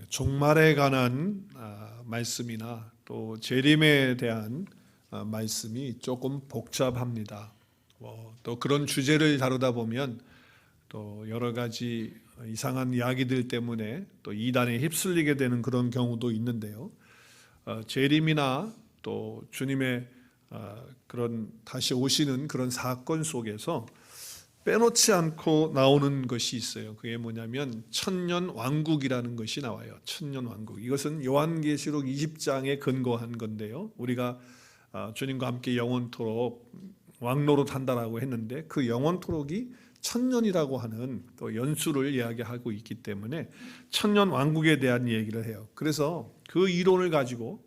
종말에 관한 말씀이나 또 재림에 대한 말씀이 조금 복잡합니다. 또 그런 주제를 다루다 보면 또 여러 가지 이상한 이야기들 때문에 또 이단에 휩쓸리게 되는 그런 경우도 있는데요. 재림이나 또 주님의 그런 다시 오시는 그런 사건 속에서 빼놓지 않고 나오는 것이 있어요. 그게 뭐냐면 천년 왕국이라는 것이 나와요. 천년 왕국. 이것은 요한계시록 20장에 근거한 건데요. 우리가 주님과 함께 영원토록 왕노릇 한다라고 했는데 그 영원토록이 천년이라고 하는 또 연수를 이야기하고 있기 때문에 천년 왕국에 대한 얘기를 해요. 그래서 그 이론을 가지고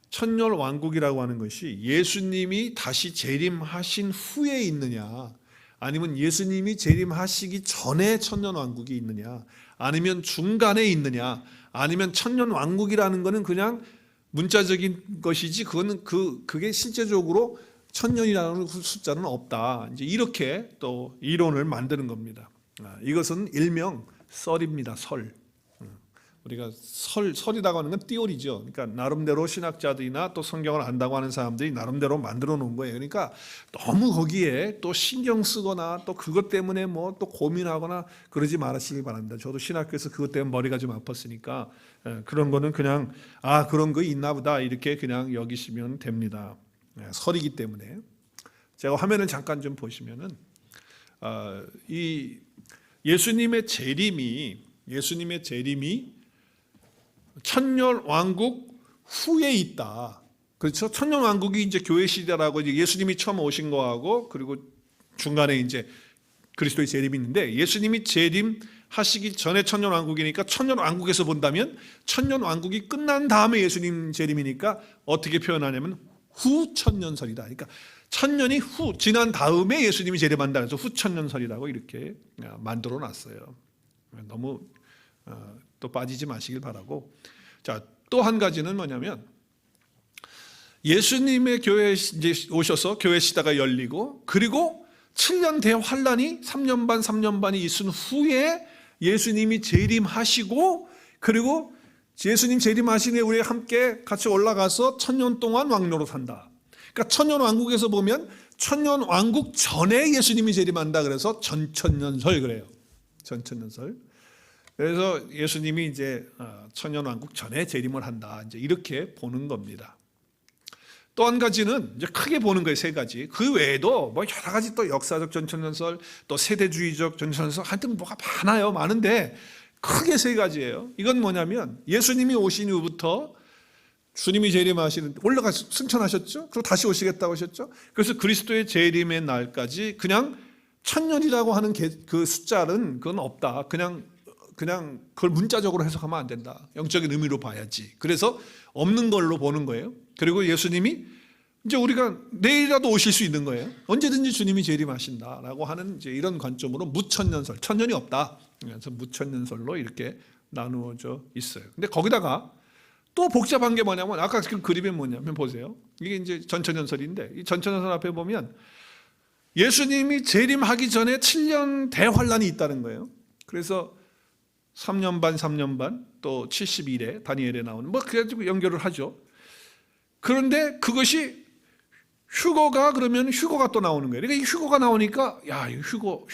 천년 왕국이라고 하는 것이 예수님이 다시 재림하신 후에 있느냐, 아니면 예수님이 재림하시기 전에 천년 왕국이 있느냐, 아니면 중간에 있느냐, 아니면 천년 왕국이라는 것은 그냥 문자적인 것이지 그게 실제적으로 천년이라는 숫자는 없다. 이제 이렇게 또 이론을 만드는 겁니다. 이것은 일명 설입니다. 설. 우리가 설이라고 하는 건 띠오리죠. 그러니까 나름대로 신학자들이나 또 성경을 안다고 하는 사람들이 나름대로 만들어 놓은 거예요. 그러니까 너무 거기에 또 신경 쓰거나 또 그것 때문에 뭐 또 고민하거나 그러지 말으시기 바랍니다. 저도 신학교에서 그것 때문에 머리가 좀 아팠으니까 그런 거는 그냥 그런 거 있나 보다 이렇게 그냥 여기시면 됩니다. 설이기 때문에. 제가 화면을 잠깐 좀 보시면은 이 예수님의 재림이 천년 왕국 후에 있다. 그렇죠? 천년 왕국이 이제 교회 시대라고 이제 예수님이 처음 오신 거하고 그리고 중간에 이제 그리스도의 재림이 있는데 예수님이 재림하시기 전에 천년 왕국이니까 천년 왕국에서 본다면 천년 왕국이 끝난 다음에 예수님 재림이니까 어떻게 표현하냐면 후천년설이다. 그러니까 천년이 지난 다음에 예수님이 재림한다. 그래서 후천년설이라고 이렇게 만들어 놨어요. 너무 또 빠지지 마시길 바라고. 자, 또 한 가지는 뭐냐면 예수님의 교회에 이제 오셔서 교회 시대가 열리고 그리고 7년 대환란이 3년 반이 있은 후에 예수님이 재림하시고 그리고 예수님 재림하신 후에 우리 함께 같이 올라가서 천년 동안 왕노릇 한다. 그러니까 천년 왕국에서 보면 천년 왕국 전에 예수님이 재림한다. 그래서 전천년설 그래요. 전천년설. 그래서 예수님이 이제 천년 왕국 전에 재림을 한다. 이제 이렇게 보는 겁니다. 또 한 가지는 이제 크게 보는 거예요. 세 가지. 그 외에도 뭐 여러 가지 또 역사적 전천년설, 또 세대주의적 전천년설, 하여튼 뭐가 많은데 크게 세 가지예요. 이건 뭐냐면 예수님이 오신 후부터 주님이 재림하시는 올라가서 승천하셨죠. 그리고 다시 오시겠다고 하셨죠. 그래서 그리스도의 재림의 날까지 그냥 천년이라고 하는 그 숫자는 그건 없다. 그냥 그걸 문자적으로 해석하면 안 된다. 영적인 의미로 봐야지. 그래서 없는 걸로 보는 거예요. 그리고 예수님이 이제 우리가 내일이라도 오실 수 있는 거예요. 언제든지 주님이 재림하신다라고 하는 이제 이런 관점으로 무천년설, 천년이 없다. 그래서 무천년설로 이렇게 나누어져 있어요. 근데 거기다가 또 복잡한 게 뭐냐면 아까 그 그림이 뭐냐면 보세요. 이게 이제 전천년설인데 이 전천년설 앞에 보면 예수님이 재림하기 전에 7년 대환란이 있다는 거예요. 그래서 3년 반, 또 70일에 다니엘에 나오는 그래가지고 연결을 하죠. 그런데 그것이 휴거가 또 나오는 거예요. 그러니까 이 휴거가 나오니까 휴거.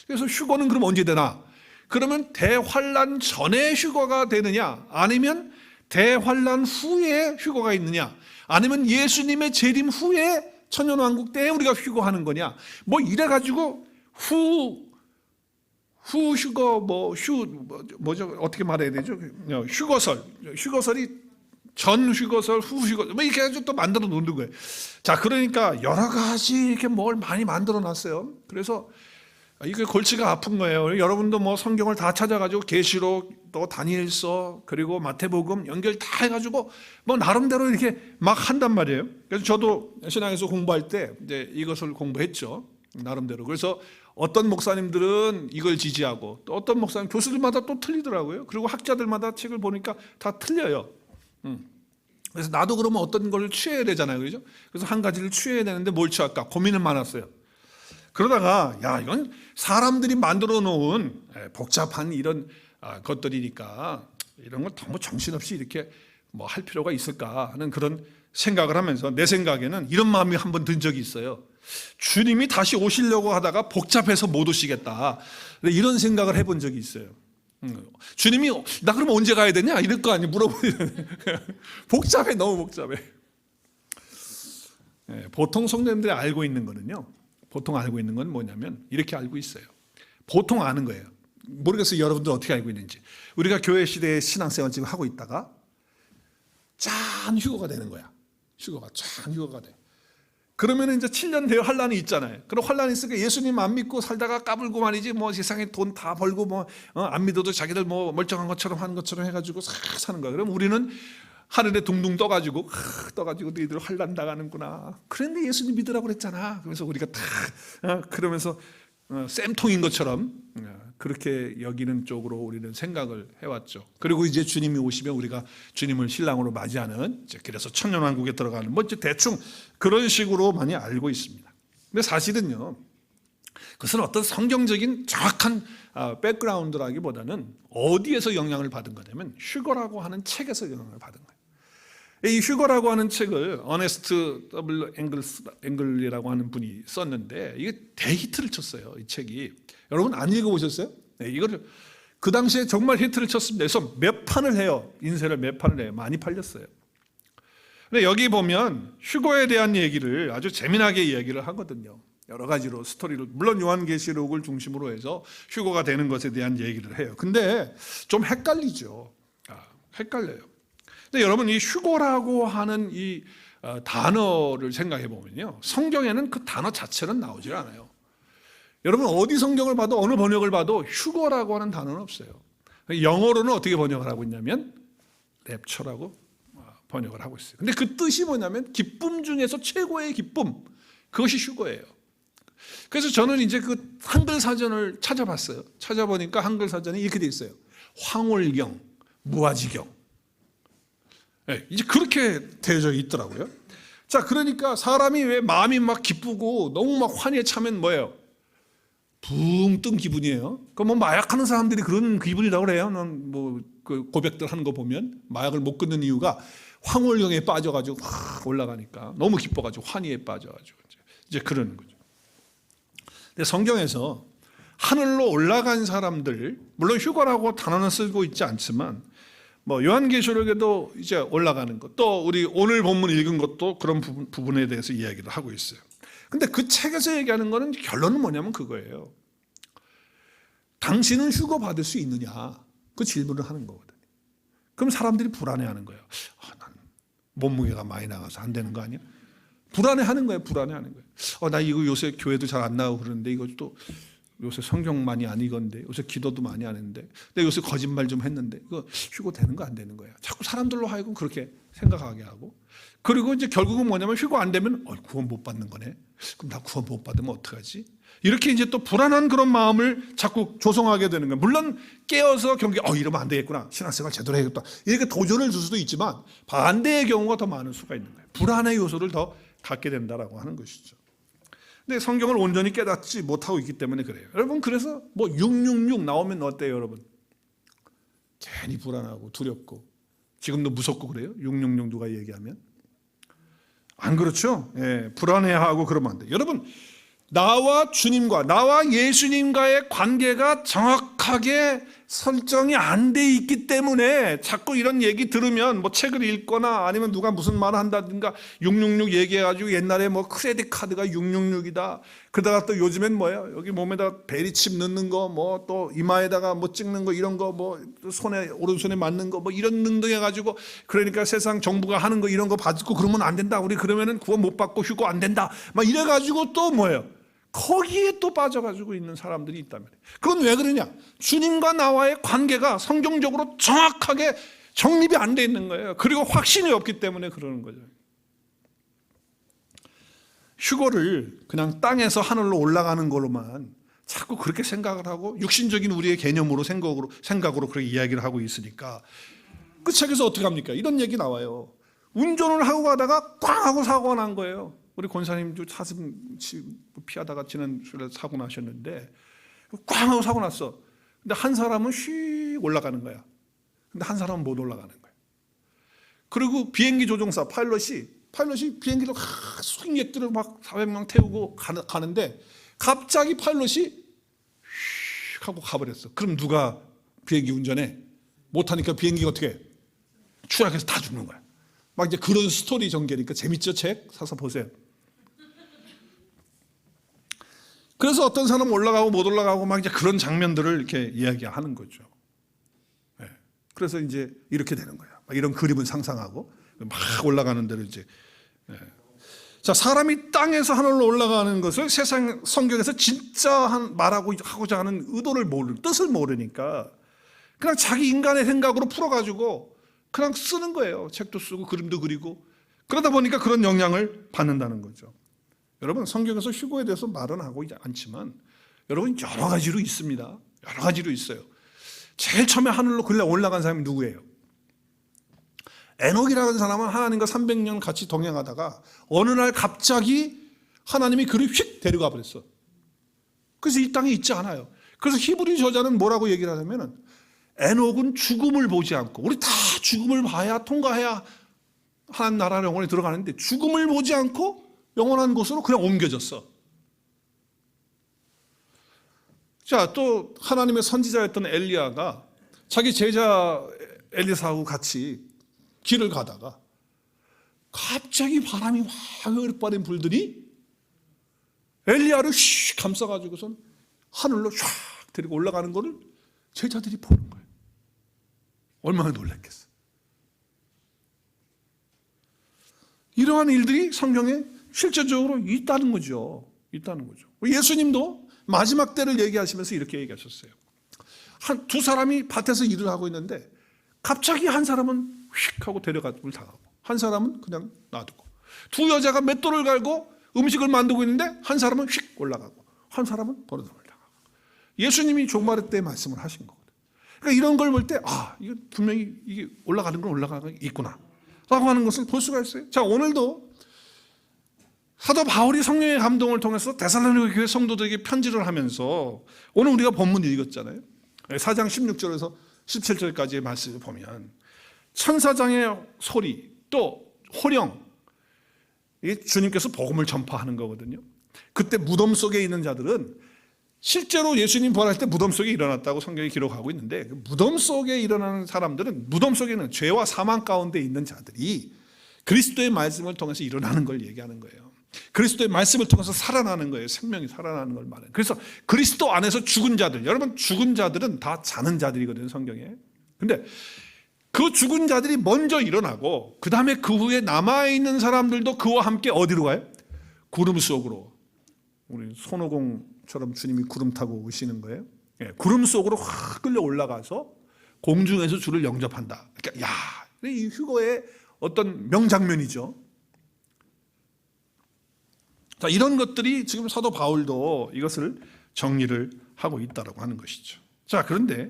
그래서 휴거는 그럼 언제 되나? 그러면 대환란 전에 휴거가 되느냐? 아니면 대환란 후에 휴거가 있느냐? 아니면 예수님의 재림 후에 천년왕국 때에 우리가 휴거하는 거냐? 이래가지고 어떻게 말해야 되죠? 휴거설이 전 휴거설, 후 휴거설, 이렇게 해가지고 또 만들어 놓는 거예요. 자, 그러니까 여러 가지 이렇게 뭘 많이 만들어 놨어요. 그래서 이게 골치가 아픈 거예요. 여러분도 성경을 다 찾아가지고 계시록, 또 다니엘서, 그리고 마태복음 연결 다 해가지고 나름대로 이렇게 막 한단 말이에요. 그래서 저도 신앙에서 공부할 때 이제 이것을 공부했죠. 나름대로. 그래서 어떤 목사님들은 이걸 지지하고 또 어떤 목사님 교수들마다 또 틀리더라고요. 그리고 학자들마다 책을 보니까 다 틀려요. 그래서 나도 그러면 어떤 걸 취해야 되잖아요. 그렇죠? 그래서 한 가지를 취해야 되는데 뭘 취할까 고민은 많았어요. 그러다가 이건 사람들이 만들어 놓은 복잡한 이런 것들이니까 이런 걸 너무 정신없이 이렇게 뭐 할 필요가 있을까 하는 그런 생각을 하면서 내 생각에는 이런 마음이 한번 든 적이 있어요. 주님이 다시 오시려고 하다가 복잡해서 못 오시겠다, 이런 생각을 해본 적이 있어요. 주님이 나 그럼 언제 가야 되냐 이럴 거 아니에요. 물어보면 복잡해, 너무 복잡해. 보통 성도님들이 알고 있는 거는요, 보통 알고 있는 건 뭐냐면 이렇게 알고 있어요. 보통 아는 거예요. 모르겠어요 여러분들 어떻게 알고 있는지. 우리가 교회 시대에 신앙생활 지금 하고 있다가 짠 휴거가 되는 거야. 휴거가 돼. 그러면 이제 7년 대여 환란이 있잖아요. 그럼 환란이 있으니까 예수님 안 믿고 살다가 까불고 말이지, 뭐 세상에 돈 다 벌고 뭐 안 믿어도 자기들 뭐 멀쩡한 것처럼 하는 것처럼 해가지고 싹 사는 거야. 그럼 우리는 하늘에 둥둥 떠가지고 너희들 환란 당하는구나. 그런데 예수님 믿으라고 그랬잖아. 그래서 우리가 다 그러면서 쌤통인 것처럼 그렇게 여기는 쪽으로 우리는 생각을 해왔죠. 그리고 이제 주님이 오시면 우리가 주님을 신랑으로 맞이하는, 그래서 천년왕국에 들어가는 뭐 대충 그런 식으로 많이 알고 있습니다. 근데 사실은요, 그것은 어떤 성경적인 정확한 백그라운드라기보다는 어디에서 영향을 받은 거냐면 휴거라고 하는 책에서 영향을 받은 거예요. 이 휴거라고 하는 책을 어네스트 W. 앵글이라고 하는 분이 썼는데 이게 대히트를 쳤어요. 이 책이. 여러분 안 읽어보셨어요? 네, 이거를 그 당시에 정말 히트를 쳤습니다. 그래서 몇 판을 해요. 인쇄를 몇 판을 해요. 많이 팔렸어요. 근데 여기 보면 휴거에 대한 얘기를 아주 재미나게 이야기를 하거든요. 여러 가지로 스토리를, 물론 요한계시록을 중심으로 해서 휴거가 되는 것에 대한 얘기를 해요. 근데 좀 헷갈리죠. 헷갈려요. 근데 여러분 이 휴거라고 하는 이 단어를 생각해 보면요, 성경에는 그 단어 자체는 나오질 않아요. 여러분 어디 성경을 봐도 어느 번역을 봐도 휴거라고 하는 단어는 없어요. 영어로는 어떻게 번역을 하고 있냐면 랩처라고 번역을 하고 있어요. 근데 그 뜻이 뭐냐면 기쁨 중에서 최고의 기쁨, 그것이 휴거예요. 그래서 저는 이제 그 한글 사전을 찾아봤어요. 찾아보니까 한글 사전이 이렇게 돼 있어요. 황홀경, 무아지경. 네, 이제 그렇게 되어져 있더라고요. 자, 그러니까 사람이 왜 마음이 막 기쁘고 너무 막 환희에 차면 뭐예요? 붕 뜬 기분이에요. 그 뭐 마약하는 사람들이 그런 기분이라고 그래요. 그 고백들 하는 거 보면 마약을 못 끊는 이유가 황홀경에 빠져가지고 확 올라가니까 너무 기뻐가지고 환희에 빠져가지고 이제 그러는 거죠. 근데 성경에서 하늘로 올라간 사람들, 물론 휴거라고 단어는 쓰고 있지 않지만 뭐 요한계시록에도 이제 올라가는 것, 또 우리 오늘 본문 읽은 것도 그런 부분에 대해서 이야기를 하고 있어요. 근데 그 책에서 얘기하는 거는 결론은 뭐냐면 그거예요. 당신은 휴거 받을 수 있느냐, 그 질문을 하는 거거든요. 그럼 사람들이 불안해하는 거예요. 난 몸무게가 많이 나가서 안 되는 거 아니야? 불안해하는 거예요. 불안해하는 거예요. 나 이거 요새 교회도 잘 안 나오고 그러는데, 이것도 요새 성경 많이 안 읽었는데, 요새 기도도 많이 안 했는데, 근데 요새 거짓말 좀 했는데, 이거 휴거 되는 거 안 되는 거야. 자꾸 사람들로 하여금 그렇게 생각하게 하고, 그리고 이제 결국은 뭐냐면 휴거 안 되면 구원 못 받는 거네. 그럼 나 구원 못 받으면 어떡하지? 이렇게 이제 또 불안한 그런 마음을 자꾸 조성하게 되는 거예요. 물론 깨어서 경계, 이러면 안 되겠구나, 신앙생활 제대로 해야겠다, 이렇게 도전을 줄 수도 있지만 반대의 경우가 더 많을 수가 있는 거예요. 불안의 요소를 더 갖게 된다라고 하는 것이죠. 근데 성경을 온전히 깨닫지 못하고 있기 때문에 그래요. 여러분, 그래서 뭐 666 나오면 어때요, 여러분? 괜히 불안하고 두렵고, 지금도 무섭고 그래요. 666 누가 얘기하면 안 그렇죠? 예, 불안해하고 그러면 안 돼요. 여러분, 나와 주님과, 나와 예수님과의 관계가 정확하게 설정이 안 돼 있기 때문에 자꾸 이런 얘기 들으면 뭐 책을 읽거나 아니면 누가 무슨 말을 한다든가 666 얘기해가지고 옛날에 뭐 크레딧 카드가 666이다. 그러다가 또 요즘엔 뭐예요? 여기 몸에다 베리칩 넣는 거, 뭐 또 이마에다가 뭐 찍는 거, 이런 거, 뭐 손에, 오른손에 맞는 거, 뭐 이런 등등 해가지고, 그러니까 세상 정부가 하는 거 이런 거 받고 그러면 안 된다. 우리 그러면은 구원 못 받고 휴거 안 된다. 막 이래가지고 또 뭐예요? 거기에 또 빠져가지고 있는 사람들이 있다면, 그건 왜 그러냐? 주님과 나와의 관계가 성경적으로 정확하게 정립이 안 돼 있는 거예요. 그리고 확신이 없기 때문에 그러는 거죠. 휴거를 그냥 땅에서 하늘로 올라가는 걸로만 자꾸 그렇게 생각을 하고 육신적인 우리의 개념으로 생각으로 그렇게 이야기를 하고 있으니까, 그 책에서 어떻게 합니까? 이런 얘기 나와요. 운전을 하고 가다가 꽝 하고 사고가 난 거예요. 우리 권사님도 사슴 피하다가 지난 주에 사고 나셨는데 꽝 하고 사고 났어. 근데 한 사람은 휙 올라가는 거야. 근데 한 사람은 못 올라가는 거예요. 그리고 비행기 조종사 파일럿이 비행기를 승객들을 막 400명 태우고 가는데 갑자기 파일럿이 휙 하고 가버렸어. 그럼 누가 비행기 운전해? 못하니까 비행기가 어떻게 해? 추락해서 다 죽는 거야. 막 이제 그런 스토리 전개니까 재밌죠? 책 사서 보세요. 그래서 어떤 사람은 올라가고 못 올라가고 막 이제 그런 장면들을 이렇게 이야기하는 거죠. 네. 그래서 이제 이렇게 되는 거예요. 막 이런 그림을 상상하고 막 올라가는 대로 이제. 네. 자, 사람이 땅에서 하늘로 올라가는 것을 세상 성경에서 진짜 말하고자 하는 의도를 뜻을 모르니까 그냥 자기 인간의 생각으로 풀어가지고 그냥 쓰는 거예요. 책도 쓰고 그림도 그리고. 그러다 보니까 그런 영향을 받는다는 거죠. 여러분, 성경에서 휴거에 대해서 말은 하고 않지만 여러분 여러 가지로 있습니다. 여러 가지로 있어요. 제일 처음에 하늘로 올라간 사람이 누구예요? 에녹이라는 사람은 하나님과 300년 같이 동행하다가 어느 날 갑자기 하나님이 그를 휙 데려가 버렸어. 그래서 이 땅에 있지 않아요. 그래서 히브리 저자는 뭐라고 얘기를 하냐면 에녹은 죽음을 보지 않고, 우리 다 죽음을 봐야 통과해야 하나님 나라 영원에 들어가는데 죽음을 보지 않고 영원한 곳으로 그냥 옮겨졌어. 자, 또 하나님의 선지자였던 엘리야가 자기 제자 엘리사하고 같이 길을 가다가 갑자기 바람이 확 흐르빠린 불더니 엘리야를 휙 감싸가지고선 하늘로 쫙 데리고 올라가는 거를 제자들이 보는 거예요. 얼마나 놀랐겠어. 이러한 일들이 성경에 실제적으로 있다는 거죠. 예수님도 마지막 때를 얘기하시면서 이렇게 얘기하셨어요. 두 사람이 밭에서 일을 하고 있는데 갑자기 한 사람은 휙 하고 데려가고 당하고 한 사람은 그냥 놔두고, 두 여자가 맷돌을 갈고 음식을 만들고 있는데 한 사람은 휙 올라가고 한 사람은 버려담을 당하고. 예수님이 종말의 때 말씀을 하신 거거든요. 그러니까 이런 걸 볼 때 이거 분명히 이게 올라가는 건 올라가는 게 있구나 라고 하는 것을 볼 수가 있어요. 자, 오늘도 사도 바울이 성령의 감동을 통해서 데살로니가 교회 성도들에게 편지를 하면서 오늘 우리가 본문 읽었잖아요. 4장 16절에서 17절까지의 말씀을 보면 천사장의 소리 또 호령, 주님께서 복음을 전파하는 거거든요. 그때 무덤 속에 있는 자들은 실제로 예수님 부활할 때 무덤 속에 일어났다고 성경이 기록하고 있는데, 무덤 속에 일어나는 사람들은 무덤 속에는 죄와 사망 가운데 있는 자들이 그리스도의 말씀을 통해서 일어나는 걸 얘기하는 거예요. 그리스도의 말씀을 통해서 살아나는 거예요. 생명이 살아나는 걸 말해요. 그래서 그리스도 안에서 죽은 자들, 여러분 죽은 자들은 다 자는 자들이거든요, 성경에. 근데 그 죽은 자들이 먼저 일어나고 그 다음에 그 후에 남아있는 사람들도 그와 함께 어디로 가요? 구름 속으로. 우리 손오공처럼 주님이 구름 타고 오시는 거예요. 구름 속으로 확 끌려 올라가서 공중에서 주를 영접한다. 그러니까 이 휴거의 어떤 명장면이죠. 자, 이런 것들이 지금 사도 바울도 이것을 정리를 하고 있다라고 하는 것이죠. 자, 그런데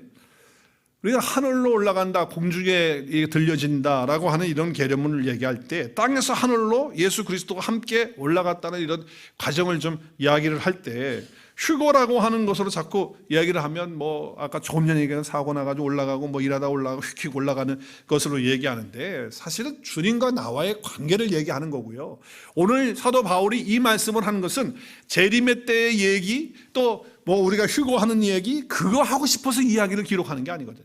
우리가 하늘로 올라간다, 공중에 들려진다라고 하는 이런 개념을 얘기할 때 땅에서 하늘로 예수 그리스도가 함께 올라갔다는 이런 과정을 좀 이야기를 할 때 휴거라고 하는 것으로 자꾸 이야기를 하면 아까 조금 전에 얘기한 사고 나가지고 올라가고 일하다 올라가고 휙휙 올라가는 것으로 얘기하는데 사실은 주님과 나와의 관계를 얘기하는 거고요. 오늘 사도 바울이 이 말씀을 하는 것은 재림의 때의 얘기 또 우리가 휴거하는 얘기 그거 하고 싶어서 이야기를 기록하는 게 아니거든요.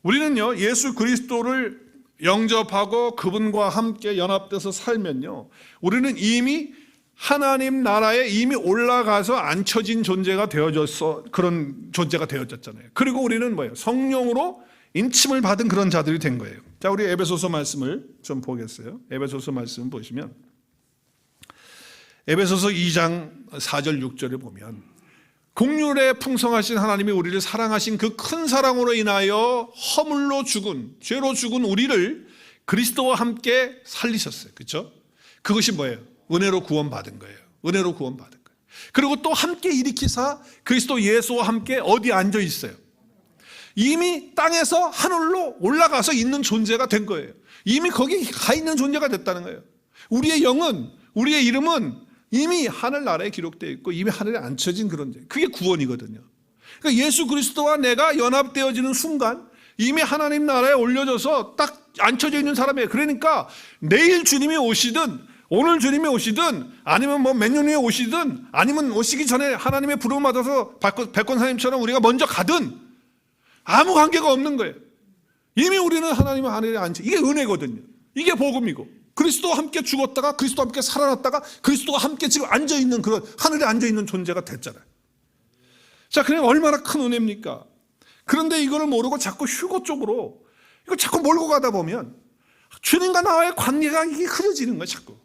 우리는요, 예수 그리스도를 영접하고 그분과 함께 연합돼서 살면요, 우리는 이미 하나님 나라에 이미 올라가서 앉혀진 존재가 되어졌어. 그런 존재가 되어졌잖아요. 그리고 우리는 성령으로 인침을 받은 그런 자들이 된 거예요. 자, 우리 에베소서 말씀을 좀 보겠어요. 에베소서 말씀 보시면 에베소서 2장 4절 6절에 보면 긍휼에 풍성하신 하나님이 우리를 사랑하신 그 큰 사랑으로 인하여 허물로 죽은, 죄로 죽은 우리를 그리스도와 함께 살리셨어요. 그렇죠? 그것이 뭐예요? 은혜로 구원받은 거예요. 은혜로 구원받은 거예요. 그리고 또 함께 일으키사 그리스도 예수와 함께 어디 앉아 있어요? 이미 땅에서 하늘로 올라가서 있는 존재가 된 거예요. 이미 거기 가 있는 존재가 됐다는 거예요. 우리의 영은, 우리의 이름은 이미 하늘나라에 기록되어 있고 이미 하늘에 앉혀진 그런 죄. 그게 구원이거든요. 그러니까 예수 그리스도와 내가 연합되어지는 순간 이미 하나님 나라에 올려져서 딱 앉혀져 있는 사람이에요. 그러니까 내일 주님이 오시든 오늘 주님이 오시든 아니면 뭐 몇 년 후에 오시든 아니면 오시기 전에 하나님의 부름을 받아서 백권사님처럼 우리가 먼저 가든 아무 관계가 없는 거예요. 이미 우리는 하나님의 하늘에 앉혀, 이게 은혜거든요. 이게 복음이고, 그리스도와 함께 죽었다가 그리스도와 함께 살아났다가 그리스도와 함께 지금 앉아있는 그런 하늘에 앉아있는 존재가 됐잖아요. 자, 그럼 얼마나 큰 은혜입니까? 그런데 이거를 모르고 자꾸 휴거 쪽으로 이거 자꾸 몰고 가다 보면 주님과 나와의 관계가 이게 흐려지는 거예요. 자꾸.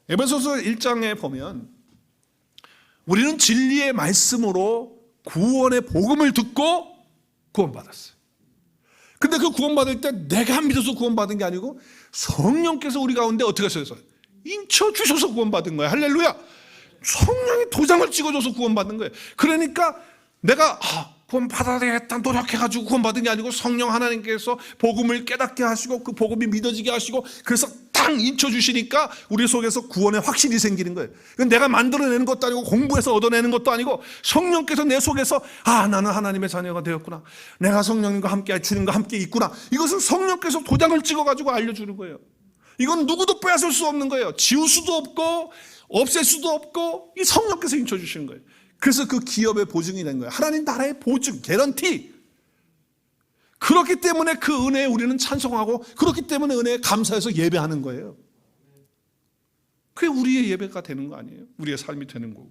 에베소서 1장에 보면 우리는 진리의 말씀으로 구원의 복음을 듣고 구원받았어요. 근데 그 구원받을 때 내가 믿어서 구원받은 게 아니고 성령께서 우리 가운데 어떻게 하셔서 인쳐주셔서 구원받은 거예요. 할렐루야. 성령이 도장을 찍어줘서 구원받는 거예요. 그러니까 내가 구원받아야 되겠다 노력해가지고 구원받은 게 아니고 성령 하나님께서 복음을 깨닫게 하시고 그 복음이 믿어지게 하시고 그래서 딱 인쳐주시니까 우리 속에서 구원의 확신이 생기는 거예요. 내가 만들어내는 것도 아니고 공부해서 얻어내는 것도 아니고 성령께서 내 속에서 나는 하나님의 자녀가 되었구나, 내가 성령님과 함께 주님과 함께 있구나, 이것은 성령께서 도장을 찍어가지고 알려주는 거예요. 이건 누구도 빼앗을 수 없는 거예요. 지울 수도 없고 없앨 수도 없고 이 성령께서 인쳐주시는 거예요. 그래서 그 기업의 보증이 된 거예요. 하나님 나라의 보증, 개런티. 그렇기 때문에 그 은혜에 우리는 찬송하고 그렇기 때문에 은혜에 감사해서 예배하는 거예요. 그게 우리의 예배가 되는 거 아니에요? 우리의 삶이 되는 거고.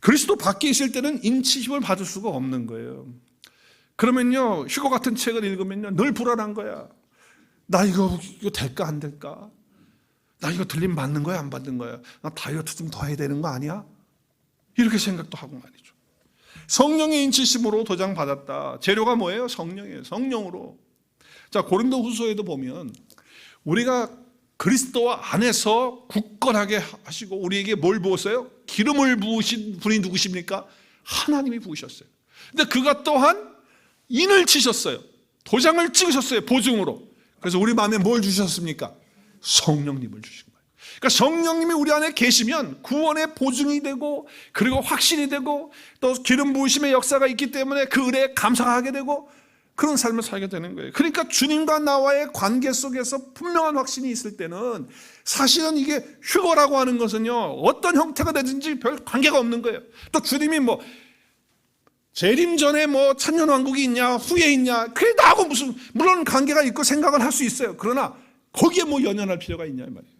그리스도 밖에 있을 때는 인치심을 받을 수가 없는 거예요. 그러면요, 휴거 같은 책을 읽으면요 늘 불안한 거야. 나 이거 될까 안 될까? 나 이거 들림 받는 거야 안 받는 거야? 나 다이어트 좀 더 해야 되는 거 아니야? 이렇게 생각도 하고 말이죠. 성령의 인치심으로 도장 받았다. 재료가 뭐예요? 성령이에요. 성령으로. 자, 고린도 후서에도 보면 우리가 그리스도와 안에서 굳건하게 하시고 우리에게 뭘 부었어요? 기름을 부으신 분이 누구십니까? 하나님이 부으셨어요. 근데 그가 또한 인을 치셨어요. 도장을 찍으셨어요. 보증으로. 그래서 우리 마음에 뭘 주셨습니까? 성령님을 주신 거예요. 그러니까 성령님이 우리 안에 계시면 구원의 보증이 되고 그리고 확신이 되고 또 기름 부으심의 역사가 있기 때문에 그 은혜에 감사하게 되고 그런 삶을 살게 되는 거예요. 그러니까 주님과 나와의 관계 속에서 분명한 확신이 있을 때는 사실은 이게 휴거라고 하는 것은요 어떤 형태가 되든지 별 관계가 없는 거예요. 또 주님이 뭐 재림 전에 뭐 천년왕국이 있냐 후에 있냐 그게 나하고 무슨 물론 관계가 있고 생각을 할 수 있어요. 그러나 거기에 뭐 연연할 필요가 있냐 이 말이에요.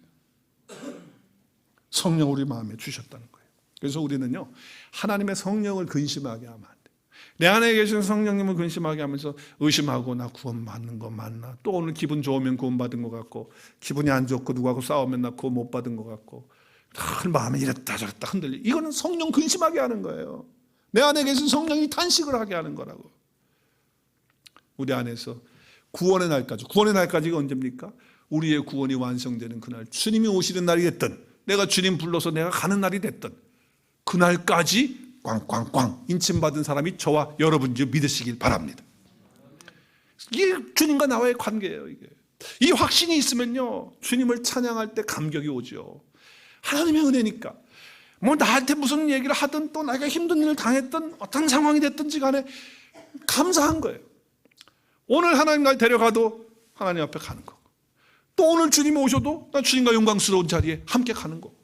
성령 우리 마음에 주셨다는 거예요. 그래서 우리는요 하나님의 성령을 근심하게 하면 안 돼요. 내 안에 계신 성령님을 근심하게 하면서 의심하고 나 구원 받는 거 맞나? 또 오늘 기분 좋으면 구원 받은 것 같고 기분이 안 좋고 누구하고 싸우면 나 구원 못 받은 것 같고 마음에 이랬다 저랬다 흔들리. 이거는 성령 근심하게 하는 거예요. 내 안에 계신 성령이 탄식을 하게 하는 거라고. 우리 안에서 구원의 날까지가 언제입니까? 우리의 구원이 완성되는 그날, 주님이 오시는 날이 됐든 내가 주님 불러서 내가 가는 날이 됐든 그날까지 꽝꽝꽝 인침받은 사람이 저와 여러분이 믿으시길 바랍니다. 이게 주님과 나와의 관계예요. 이게. 이 확신이 있으면요 주님을 찬양할 때 감격이 오죠. 하나님의 은혜니까 뭐 나한테 무슨 얘기를 하든 또 내가 힘든 일을 당했든 어떤 상황이 됐든지 간에 감사한 거예요. 오늘 하나님 날 데려가도 하나님 앞에 가는 거고 또 오늘 주님이 오셔도 나 주님과 영광스러운 자리에 함께 가는 거고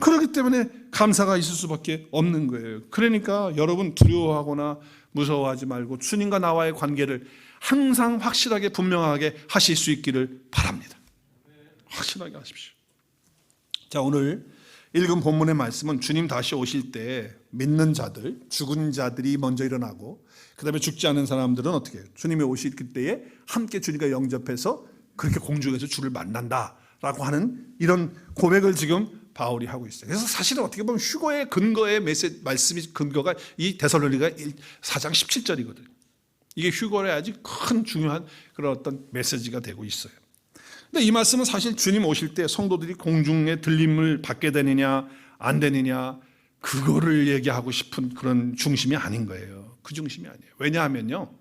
그렇기 때문에 감사가 있을 수밖에 없는 거예요. 그러니까 여러분 두려워하거나 무서워하지 말고 주님과 나와의 관계를 항상 확실하게 분명하게 하실 수 있기를 바랍니다. 확실하게 하십시오. 자, 오늘 읽은 본문의 말씀은 주님 다시 오실 때 믿는 자들, 죽은 자들이 먼저 일어나고 그 다음에 죽지 않은 사람들은 어떻게 해요? 주님이 오실 때에 함께 주님과 영접해서 그렇게 공중에서 주를 만난다라고 하는 이런 고백을 지금 바울이 하고 있어요. 그래서 사실은 어떻게 보면 휴거의 근거의 말씀이 근거가 이 데살로니가 4장 17절이거든요. 이게 휴거의 아주 큰 중요한 그런 어떤 메시지가 되고 있어요. 근데 이 말씀은 사실 주님 오실 때 성도들이 공중에 들림을 받게 되느냐 안 되느냐 그거를 얘기하고 싶은 그런 중심이 아닌 거예요. 그 중심이 아니에요. 왜냐하면요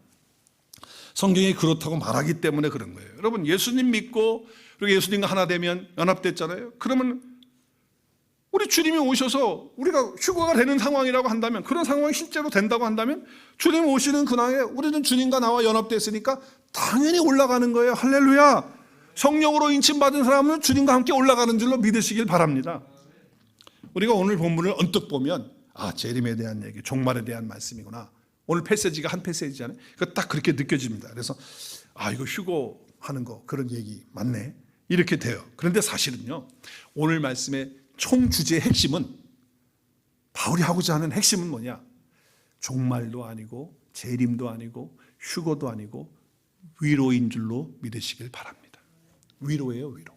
성경이 그렇다고 말하기 때문에 그런 거예요. 여러분 예수님 믿고 그리고 예수님과 하나 되면 연합됐잖아요. 그러면 우리 주님이 오셔서 우리가 휴거가 되는 상황이라고 한다면, 그런 상황이 실제로 된다고 한다면 주님 오시는 그날에 우리는 주님과 나와 연합됐으니까 당연히 올라가는 거예요. 할렐루야. 성령으로 인침받은 사람은 주님과 함께 올라가는 줄로 믿으시길 바랍니다. 우리가 오늘 본문을 언뜻 보면 재림에 대한 얘기, 종말에 대한 말씀이구나. 오늘 패세지가 한 패세지잖아요. 딱 그렇게 느껴집니다. 그래서 이거 휴거하는 거 그런 얘기 맞네, 이렇게 돼요. 그런데 사실은요, 오늘 말씀의 총 주제의 핵심은, 바울이 하고자 하는 핵심은 뭐냐? 종말도 아니고 재림도 아니고 휴거도 아니고 위로인 줄로 믿으시길 바랍니다. 위로예요, 위로.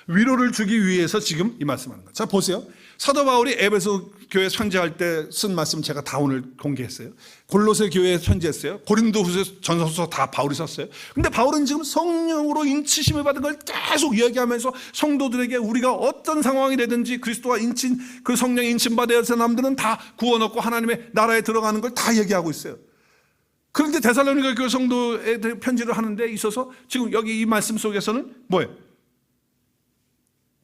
위로를 주기 위해서 지금 이 말씀하는 거예요. 자, 보세요. 사도 바울이 에베소 교회 편지할 때 쓴 말씀 제가 다 오늘 공개했어요. 골로새 교회에 편지했어요. 고린도후서 전서서 다 바울이 썼어요. 근데 바울은 지금 성령으로 인치심을 받은 걸 계속 이야기하면서 성도들에게 우리가 어떤 상황이 되든지 그리스도와 인친, 그 성령 인침 받아야 할 사람들은 다 구원 얻고 하나님의 나라에 들어가는 걸 다 얘기하고 있어요. 그런데 데살로니가 교회 성도에 편지를 하는 데 있어서 지금 여기 이 말씀 속에서는 뭐예요?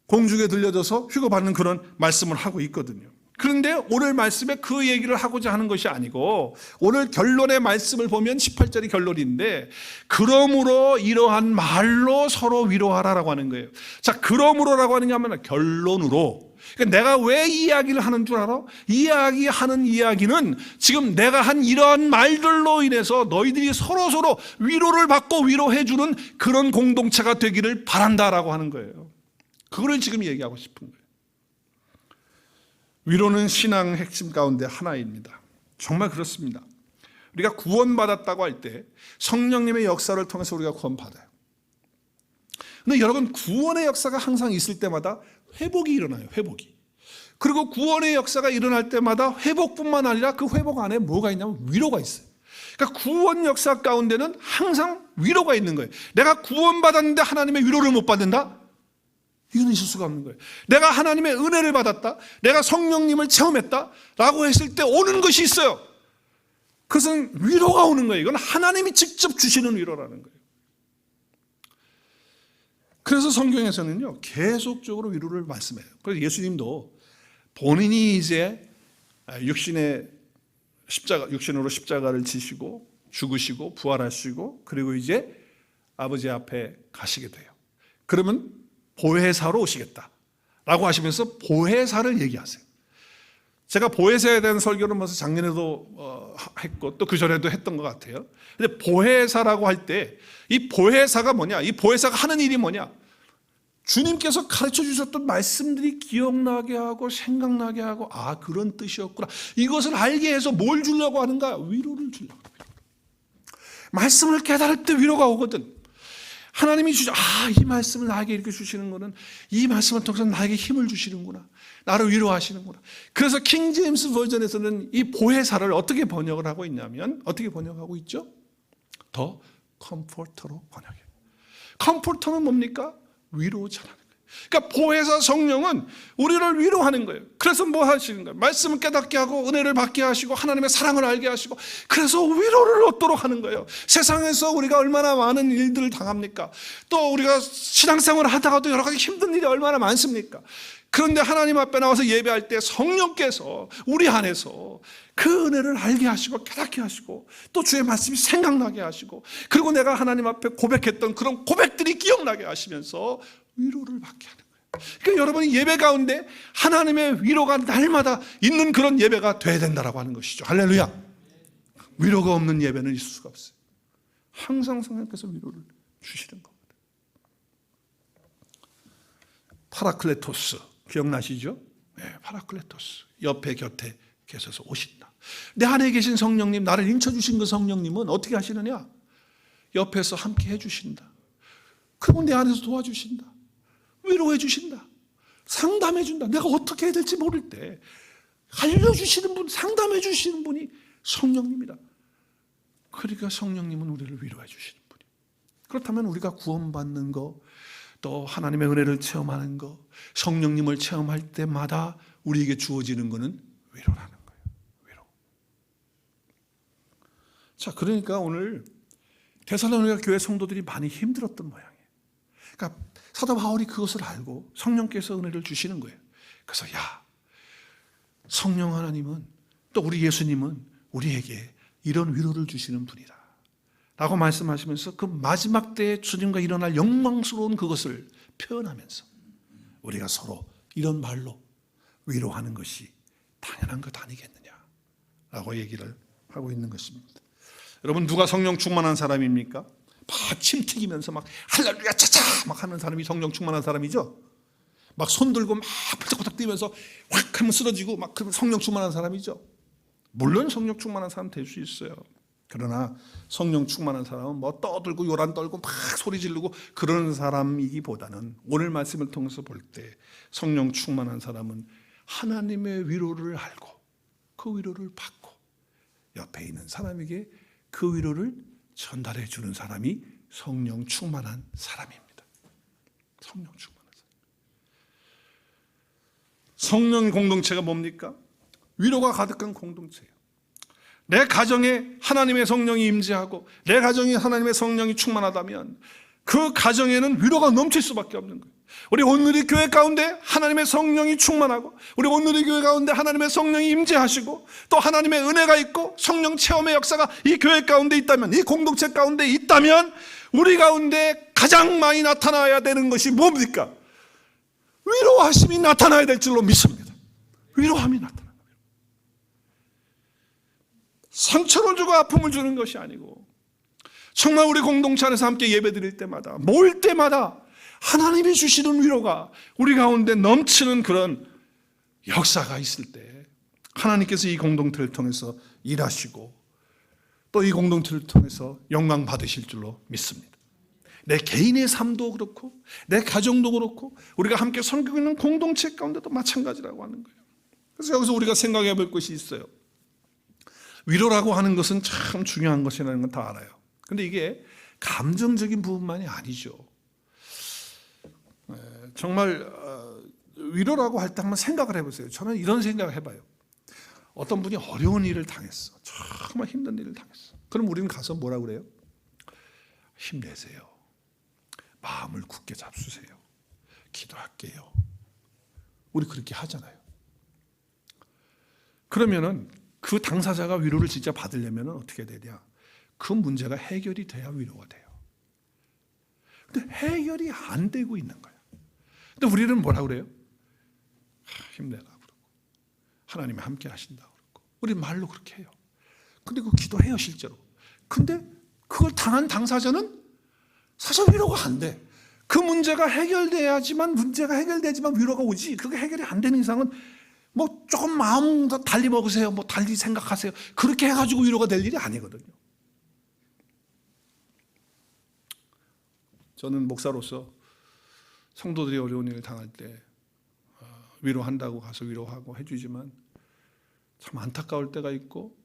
공중에 들려져서 휴거받는 그런 말씀을 하고 있거든요. 그런데 오늘 말씀에 그 얘기를 하고자 하는 것이 아니고, 오늘 결론의 말씀을 보면 18절이 결론인데, 그러므로 이러한 말로 서로 위로하라라고 하는 거예요. 자, 그러므로라고 하는 게 하면 결론으로. 그러니까 내가 왜 이 이야기를 하는 줄 알아? 이야기하는 이야기는 지금 내가 한 이러한 말들로 인해서 너희들이 서로서로 위로를 받고 위로해주는 그런 공동체가 되기를 바란다라고 하는 거예요. 그거를 지금 얘기하고 싶은 거예요. 위로는 신앙 핵심 가운데 하나입니다. 정말 그렇습니다. 우리가 구원받았다고 할 때 성령님의 역사를 통해서 우리가 구원받아요. 그런데 여러분, 구원의 역사가 항상 있을 때마다 회복이 일어나요. 회복이. 그리고 구원의 역사가 일어날 때마다 회복뿐만 아니라 그 회복 안에 뭐가 있냐면 위로가 있어요. 그러니까 구원 역사 가운데는 항상 위로가 있는 거예요. 내가 구원받았는데 하나님의 위로를 못 받는다? 이건 있을 수가 없는 거예요. 내가 하나님의 은혜를 받았다, 내가 성령님을 체험했다 라고 했을 때 오는 것이 있어요. 그것은 위로가 오는 거예요. 이건 하나님이 직접 주시는 위로라는 거예요. 그래서 성경에서는요, 계속적으로 위로를 말씀해요. 그래서 예수님도 본인이 이제 육신으로 십자가를 지시고 죽으시고 부활하시고 그리고 이제 아버지 앞에 가시게 돼요. 그러면 보혜사로 오시겠다라고 하시면서 보혜사를 얘기하세요. 제가 보혜사에 대한 설교는 벌써 작년에도 했고 또 그전에도 했던 것 같아요. 근데 보혜사라고 할 때 이 보혜사가 뭐냐? 이 보혜사가 하는 일이 뭐냐? 주님께서 가르쳐 주셨던 말씀들이 기억나게 하고 생각나게 하고 그런 뜻이었구나. 이것을 알게 해서 뭘 주려고 하는가? 위로를 주려고 합니다. 말씀을 깨달을 때 위로가 오거든. 하나님이 이 말씀을 나에게 이렇게 주시는 거는 이 말씀을 통해서 나에게 힘을 주시는구나. 나를 위로하시는구나. 그래서 킹 제임스 버전에서는 이 보혜사를 어떻게 번역을 하고 있냐면, 어떻게 번역하고 있죠? 더 컴포터로 번역해요. 컴포터는 뭡니까? 위로자라는 거예요. 그러니까 보혜사 성령은 우리를 위로하는 거예요. 그래서 뭐 하시는 거예요? 말씀을 깨닫게 하고 은혜를 받게 하시고 하나님의 사랑을 알게 하시고, 그래서 위로를 얻도록 하는 거예요. 세상에서 우리가 얼마나 많은 일들을 당합니까? 또 우리가 신앙생활을 하다가도 여러 가지 힘든 일이 얼마나 많습니까? 그런데 하나님 앞에 나와서 예배할 때 성령께서 우리 안에서 그 은혜를 알게 하시고 깨닫게 하시고 또 주의 말씀이 생각나게 하시고, 그리고 내가 하나님 앞에 고백했던 그런 고백들이 기억나게 하시면서 위로를 받게 하는 거예요. 그러니까 여러분이 예배 가운데 하나님의 위로가 날마다 있는 그런 예배가 돼야 된다라고 하는 것이죠. 할렐루야. 위로가 없는 예배는 있을 수가 없어요. 항상 성령께서 위로를 주시는 겁니다. 파라클레토스 기억나시죠? 네, 파라클레토스. 옆에 곁에 계셔서 오신다. 내 안에 계신 성령님, 나를 인쳐주신 그 성령님은 어떻게 하시느냐? 옆에서 함께 해주신다. 그리고 내 안에서 도와주신다. 위로해 주신다. 상담해 준다. 내가 어떻게 해야 될지 모를 때 알려주시는 분, 상담해 주시는 분이 성령님이다. 그러니까 성령님은 우리를 위로해 주시는 분이에요. 그렇다면 우리가 구원받는 거, 또 하나님의 은혜를 체험하는 거, 성령님을 체험할 때마다 우리에게 주어지는 것은 위로라는 거예요. 위로. 자, 그러니까 오늘 데살로니가 교회 성도들이 많이 힘들었던 모양이에요. 그러니까 사도 바울이 그것을 알고 성령께서 은혜를 주시는 거예요. 그래서 성령 하나님은, 또 우리 예수님은 우리에게 이런 위로를 주시는 분이다 라고 말씀하시면서 그 마지막 때에 주님과 일어날 영광스러운 그것을 표현하면서 우리가 서로 이런 말로 위로하는 것이 당연한 것 아니겠느냐 라고 얘기를 하고 있는 것입니다. 여러분, 누가 성령 충만한 사람입니까? 막 침 튀기면서 막 할렐루야 차차 막 하는 사람이 성령 충만한 사람이죠. 막 손 들고 막 펄쩍펄쩍 뛰면서 확 하면 쓰러지고 막 그러면 성령 충만한 사람이죠. 물론 성령 충만한 사람 될 수 있어요. 그러나 성령 충만한 사람은 뭐 떠들고 요란 떨고 막 소리 지르고 그런 사람이기보다는 오늘 말씀을 통해서 볼 때 성령 충만한 사람은 하나님의 위로를 알고 그 위로를 받고 옆에 있는 사람에게 그 위로를 전달해 주는 사람이 성령 충만한 사람입니다. 성령 충만한 사람. 성령 공동체가 뭡니까? 위로가 가득한 공동체예요. 내 가정에 하나님의 성령이 임재하고 내 가정에 하나님의 성령이 충만하다면 그 가정에는 위로가 넘칠 수밖에 없는 거예요. 우리 온누리 교회 가운데 하나님의 성령이 충만하고 우리 온누리 교회 가운데 하나님의 성령이 임재하시고 또 하나님의 은혜가 있고 성령 체험의 역사가 이 교회 가운데 있다면, 이 공동체 가운데 있다면 우리 가운데 가장 많이 나타나야 되는 것이 뭡니까? 위로하심이 나타나야 될 줄로 믿습니다. 위로함이 나타납니다. 상처를 주고 아픔을 주는 것이 아니고 정말 우리 공동체 안에서 함께 예배 드릴 때마다, 모일 때마다 하나님이 주시는 위로가 우리 가운데 넘치는 그런 역사가 있을 때 하나님께서 이 공동체를 통해서 일하시고 또 이 공동체를 통해서 영광 받으실 줄로 믿습니다. 내 개인의 삶도 그렇고 내 가정도 그렇고 우리가 함께 섬기고 있는 공동체 가운데도 마찬가지라고 하는 거예요. 그래서 여기서 우리가 생각해 볼 것이 있어요. 위로라고 하는 것은 참 중요한 것이라는 건 다 알아요. 근데 이게 감정적인 부분만이 아니죠. 정말 위로라고 할 때 한번 생각을 해보세요. 저는 이런 생각을 해봐요. 어떤 분이 어려운 일을 당했어. 정말 힘든 일을 당했어. 그럼 우리는 가서 뭐라고 그래요? 힘내세요. 마음을 굳게 잡수세요. 기도할게요. 우리 그렇게 하잖아요. 그러면은 그 당사자가 위로를 진짜 받으려면 어떻게 되냐? 그 문제가 해결이 돼야 위로가 돼요. 근데 해결이 안 되고 있는 거야. 근데 우리는 뭐라고 그래요? 힘내라 그러고 하나님이 함께 하신다고 그러고 우리 말로 그렇게 해요. 근데 그 기도해요 실제로. 근데 그걸 당한 당사자는 사실 위로가 안 돼. 그 문제가 해결돼야지만 문제가 해결되지만 위로가 오지. 그게 해결이 안 되는 이상은 뭐 조금 마음 더 달리 먹으세요. 뭐 달리 생각하세요. 그렇게 해가지고 위로가 될 일이 아니거든요. 저는 목사로서 성도들이 어려운 일을 당할 때 위로한다고 가서 위로하고 해주지만 참 안타까울 때가 있고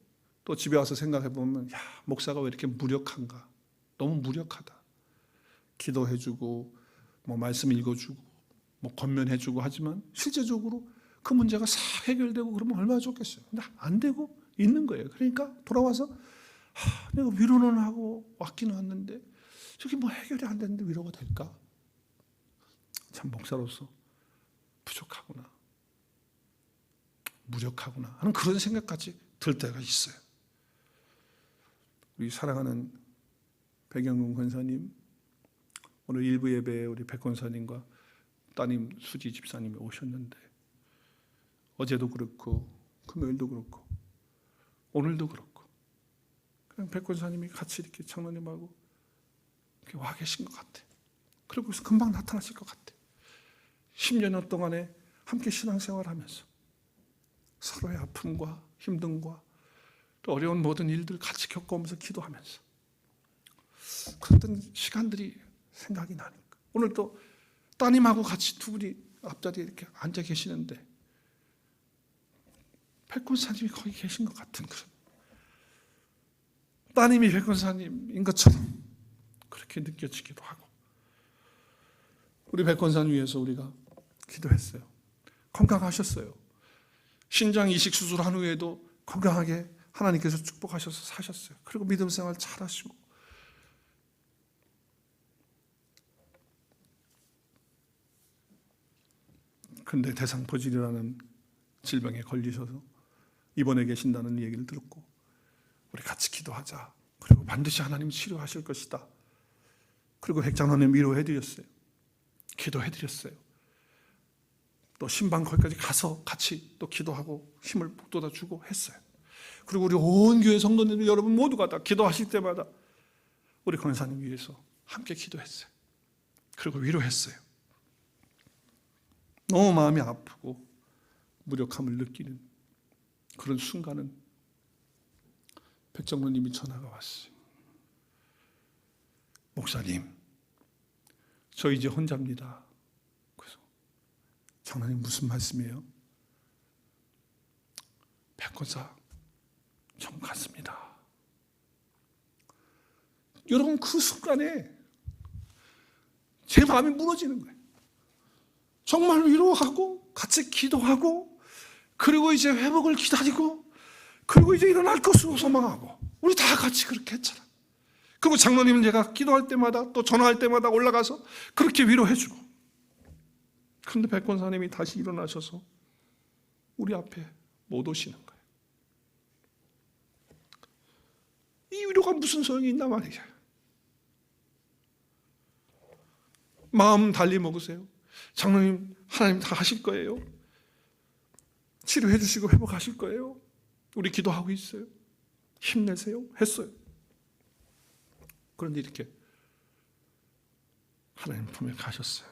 또 집에 와서 생각해 보면 야, 목사가 왜 이렇게 무력한가? 너무 무력하다. 기도해주고 뭐 말씀 읽어주고 뭐 권면해주고 하지만 실제적으로 그 문제가 싹 해결되고 그러면 얼마나 좋겠어요. 근데 안 되고 있는 거예요. 그러니까 돌아와서 내가 위로는 하고 왔기는 왔는데 저게 뭐 해결이 안 되는데 위로가 될까? 참 목사로서 부족하구나, 무력하구나 하는 그런 생각까지 들 때가 있어요. 우리 사랑하는 백영근 권사님, 오늘 일부 예배에 우리 백 권사님과 따님 수지 집사님이 오셨는데 어제도 그렇고 금요일도 그렇고 오늘도 그렇고 그냥 백 권사님이 같이 이렇게 장로님하고 이렇게 와 계신 것 같아. 그리고 금방 나타나실 것 같아. 10년 동안에 함께 신앙생활하면서 서로의 아픔과 힘듦과 또 어려운 모든 일들 같이 겪어오면서 기도하면서 그랬던 시간들이 생각이 나니까 오늘 또 따님하고 같이 두 분이 앞자리에 이렇게 앉아 계시는데 백권사님이 거기 계신 것 같은 그런 따님이 백권사님인 것처럼 그렇게 느껴지기도 하고 우리 백권사님 위해서 우리가 기도했어요. 건강하셨어요. 신장 이식 수술한 후에도 건강하게 하나님께서 축복하셔서 사셨어요. 그리고 믿음 생활 잘하시고 근데 대상포질이라는 질병에 걸리셔서 입원해 계신다는 얘기를 들었고, 우리 같이 기도하자. 그리고 반드시 하나님 치료하실 것이다. 그리고 백장로님 위로해드렸어요. 기도해드렸어요. 또 신방 거기까지 가서 같이 또 기도하고 힘을 북돋아주고 했어요. 그리고 우리 온 교회 성도님들 여러분 모두가 다 기도하실 때마다 우리 권사님 위해서 함께 기도했어요. 그리고 위로했어요. 너무 마음이 아프고 무력함을 느끼는 그런 순간은 백정로님이 전화가 왔어요. 목사님, 저 이제 혼자입니다. 그래서 장로님 무슨 말씀이에요? 백권사 전 갔습니다. 여러분 그 순간에 제 마음이 무너지는 거예요. 정말 위로하고 같이 기도하고 그리고 이제 회복을 기다리고 그리고 이제 일어날 것으로 소망하고 우리 다 같이 그렇게 했잖아. 그리고 장로님은 제가 기도할 때마다 또 전화할 때마다 올라가서 그렇게 위로해주고, 그런데 백권사님이 다시 일어나셔서 우리 앞에 못 오시는 거예요. 이 위로가 무슨 소용이 있나 말이에요. 마음 달리 먹으세요. 장로님 하나님 다 하실 거예요. 치료해 주시고 회복하실 거예요. 우리 기도하고 있어요. 힘내세요. 했어요. 그런데 이렇게 하나님 품에 가셨어요.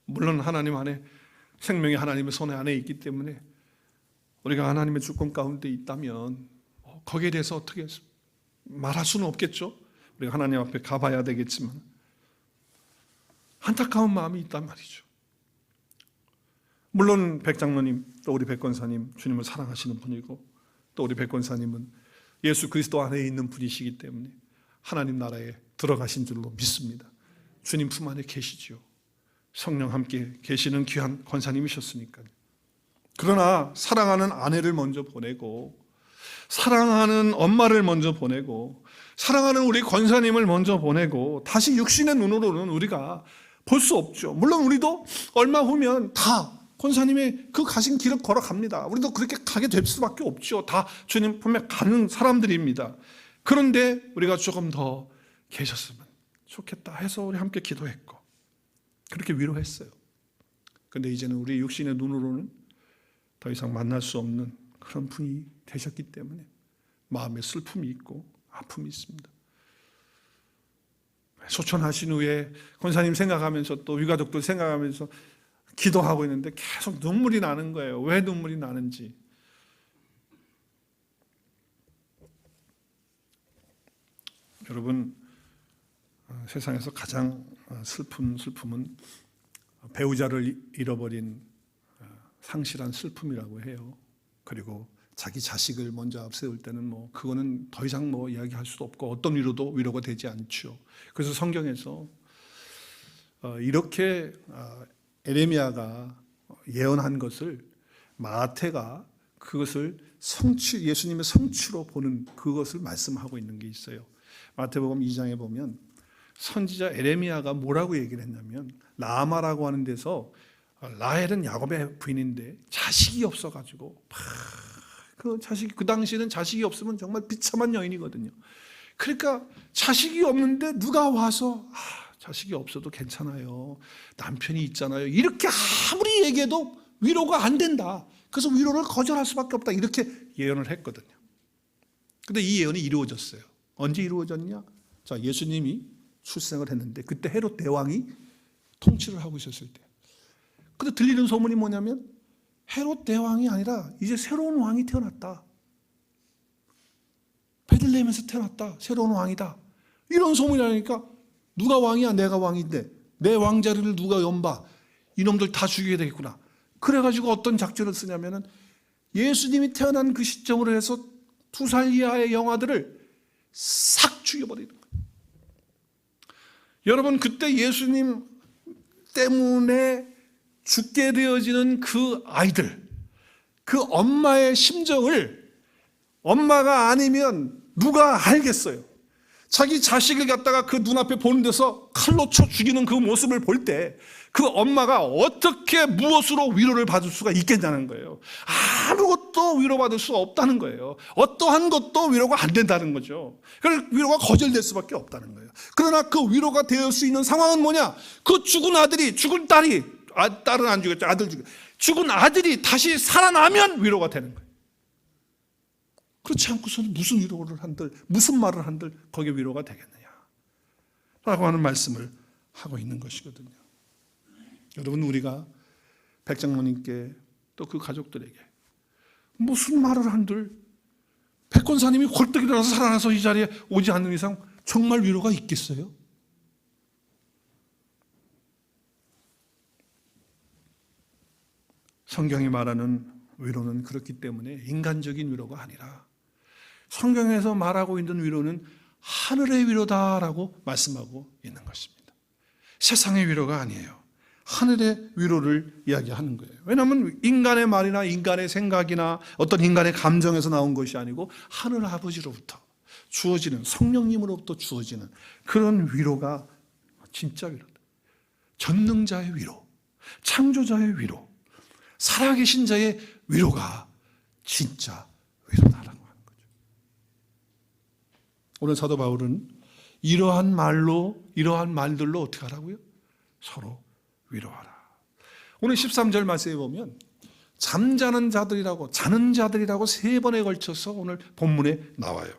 물론 하나님 안에 생명이 하나님의 손에 안에 있기 때문에 우리가 하나님의 주권 가운데 있다면 거기에 대해서 어떻게 말할 수는 없겠죠. 우리가 하나님 앞에 가봐야 되겠지만 안타까운 마음이 있단 말이죠. 물론 백장로님 또 우리 백권사님 주님을 사랑하시는 분이고 또 우리 백권사님은 예수 그리스도 안에 있는 분이시기 때문에 하나님 나라에 들어가신 줄로 믿습니다. 주님 품 안에 계시지요. 성령 함께 계시는 귀한 권사님이셨으니까요. 그러나 사랑하는 아내를 먼저 보내고 사랑하는 엄마를 먼저 보내고 사랑하는 우리 권사님을 먼저 보내고 다시 육신의 눈으로는 우리가 볼 수 없죠. 물론 우리도 얼마 후면 다 권사님의 그 가신 길을 걸어갑니다. 우리도 그렇게 가게 될 수밖에 없죠. 다 주님 품에 가는 사람들입니다. 그런데 우리가 조금 더 계셨으면 좋겠다 해서 우리 함께 기도했고 그렇게 위로했어요. 그런데 이제는 우리 육신의 눈으로는 더 이상 만날 수 없는 그런 분이 되셨기 때문에 마음에 슬픔이 있고 아픔이 있습니다. 소천하신 후에 권사님 생각하면서 또 위가족들 생각하면서 기도하고 있는데 계속 눈물이 나는 거예요. 왜 눈물이 나는지. 여러분, 세상에서 가장 슬픈 슬픔은 배우자를 잃어버린 상실한 슬픔이라고 해요. 그리고 자기 자식을 먼저 앞세울 때는 그거는 더 이상 이야기할 수도 없고 어떤 위로도 위로가 되지 않죠. 그래서 성경에서 이렇게 에레미야가 예언한 것을 마태가 그것을 예수님의 성취로 보는 그것을 말씀하고 있는 게 있어요. 마태복음 2장에 보면 선지자 에레미야가 뭐라고 얘기를 했냐면 라마라고 하는 데서 라헬은 야곱의 부인인데 자식이 없어가지고 그 당시에는 자식이 없으면 정말 비참한 여인이거든요. 그러니까 자식이 없는데 누가 와서 자식이 없어도 괜찮아요. 남편이 있잖아요. 이렇게 아무리 얘기해도 위로가 안 된다. 그래서 위로를 거절할 수밖에 없다. 이렇게 예언을 했거든요. 근데 이 예언이 이루어졌어요. 언제 이루어졌냐? 자, 예수님이 출생을 했는데 그때 헤롯 대왕이 통치를 하고 있었을 때. 근데 들리는 소문이 뭐냐면 헤롯 대왕이 아니라 이제 새로운 왕이 태어났다. 베들레헴에서 태어났다. 새로운 왕이다. 이런 소문이 나니까 누가 왕이야? 내가 왕인데 내 왕자리를 누가 연바? 이놈들 다 죽여야 되겠구나. 그래가지고 어떤 작전을 쓰냐면은 예수님이 태어난 그 시점으로 해서 2살 이하의 영아들을 싹 죽여버리는 거예요. 여러분, 그때 예수님 때문에 죽게 되어지는 그 아이들, 그 엄마의 심정을 엄마가 아니면 누가 알겠어요? 자기 자식을 갖다가 그 눈앞에 보는 데서 칼로 쳐 죽이는 그 모습을 볼 때 그 엄마가 어떻게 무엇으로 위로를 받을 수가 있겠냐는 거예요. 아무것도 위로받을 수가 없다는 거예요. 어떠한 것도 위로가 안 된다는 거죠. 그래서 위로가 거절될 수밖에 없다는 거예요. 그러나 그 위로가 될 수 있는 상황은 뭐냐? 그 죽은 아들이, 죽은 딸이, 딸은 안 죽였죠. 아들 죽은 아들이 다시 살아나면 위로가 되는 거예요. 그렇지 않고서는 무슨 위로를 한들, 무슨 말을 한들 거기에 위로가 되겠느냐 라고 하는 말씀을 하고 있는 것이거든요. 여러분, 우리가 백장로님께 또 그 가족들에게 무슨 말을 한들 백권사님이 헐떡 일어나서 살아나서 이 자리에 오지 않는 이상 정말 위로가 있겠어요? 성경이 말하는 위로는 그렇기 때문에 인간적인 위로가 아니라 성경에서 말하고 있는 위로는 하늘의 위로다라고 말씀하고 있는 것입니다. 세상의 위로가 아니에요. 하늘의 위로를 이야기하는 거예요. 왜냐하면 인간의 말이나 인간의 생각이나 어떤 인간의 감정에서 나온 것이 아니고 하늘 아버지로부터 주어지는, 성령님으로부터 주어지는 그런 위로가 진짜 위로다. 전능자의 위로, 창조자의 위로, 살아계신 자의 위로가 진짜 위로다라고 하는 거죠. 오늘 사도 바울은 이러한 말들로 어떻게 하라고요? 서로 위로하라. 오늘 13절 말씀에 보면 잠자는 자들이라고, 자는 자들이라고 3번에 걸쳐서 오늘 본문에 나와요.